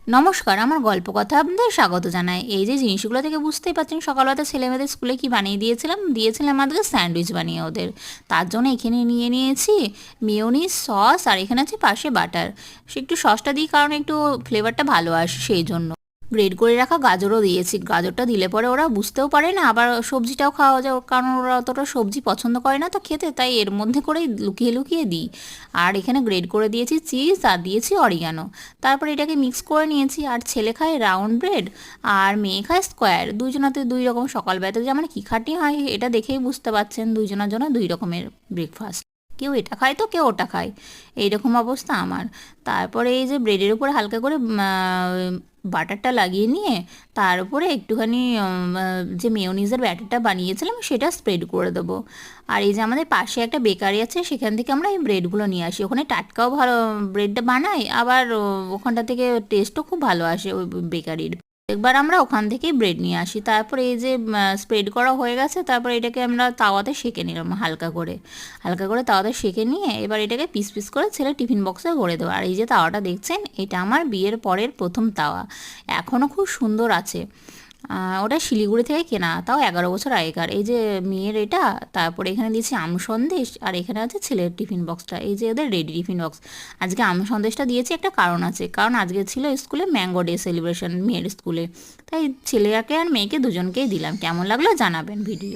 নমস্কার, আমার গল্প কথা আপনাদের স্বাগত জানাই। এই যে জিনিসগুলো থেকে বুঝতেই পারছেন সকালবেলা ছেলেমেয়েদের স্কুলে কি বানিয়ে দিয়েছিলাম আমাদেরকে স্যান্ডউইচ বানিয়ে ওদের। তার জন্য এখানে নিয়ে নিয়েছি মেয়োনিজ, সস, আর এখানে আছে পাশে বাটার। সে একটু সসটা দিই কারণ একটু ফ্লেভারটা ভালো আসে সেই জন্য। গ্রেড করে রাখা গাজরও দিয়েছি, গাজরটা দিলে পরে ওরা বুঝতেও পারে না, আবার সবজিটাও খাওয়া যায় কারণ ওরা অতটা সবজি পছন্দ করে না তো খেতে, তাই এর মধ্যে করেই লুকিয়ে লুকিয়ে দিই। আর এখানে গ্রেড করে দিয়েছি চিজ আর দিয়েছি অরিগানো। তারপর এটাকে মিক্স করে নিয়েছি। আর ছেলে খায় রাউন্ড ব্রেড আর মেয়ে খায় স্কোয়ার, দুইজনাতে দুই রকম। সকালবেলাতে যে আমার কী খাটনি হয় এটা দেখেই বুঝতে পারছেন, দুইজনের জন্য দুই রকমের ব্রেকফাস্ট। কেউ এটা খায় তো কেউ ওটা খায়, এইরকম অবস্থা আমার। তারপরে এই যে ব্রেডের উপরে হালকা করে বাটারটা লাগিয়ে নিয়ে তার উপরে একটুখানি যে মেয়োনিজের ব্যাটারটা বানিয়েছিলাম সেটা স্প্রেড করে দেবো। আর এই যে আমাদের পাশে একটা বেকারি আছে, সেখান থেকে আমরা এই ব্রেডগুলো নিয়ে আসি। ওখানে টাটকাও ভালো ব্রেডটা বানায়, আবার ওখানটা থেকে টেস্টও খুব ভালো আসে ওই বেকারির। একবার আমরা ওখান থেকেই ব্রেড নিয়ে আসি। তারপরে এই যে স্প্রেড করা হয়ে গেছে, তারপরে এটাকে আমরা তাওয়াতে সেঁকে নিলাম হালকা করে। হালকা করে তাওয়াতে সেঁকে নিয়ে এবার এটাকে পিস পিস করে ছেলে টিফিন বক্সে ভরে দেবো। আর এই যে তাওয়াটা দেখছেন, এটা আমার বিয়ের পরের প্রথম তাওয়া, এখনও খুব সুন্দর আছে। ওটা শিলিগুড়ি থেকে কেনা, তাও 11 বছর আগেকার। এই যে মেয়ের এটা, তারপরে এখানে দিয়েছি আম সন্দেশ, আর এখানে আছে ছেলের টিফিন বক্সটা, এই যে ওদের রেডি টিফিন বক্স। আজকে আম সন্দেশটা দিয়েছি একটা কারণ আছে, কারণ আজকে ছিল স্কুলে ম্যাঙ্গো ডে সেলিব্রেশন মেয়ের স্কুলে, তাই ছেলেকে আর মেয়েকে দুজনকেই দিলাম। কেমন লাগলো জানাবেন ভিডিও।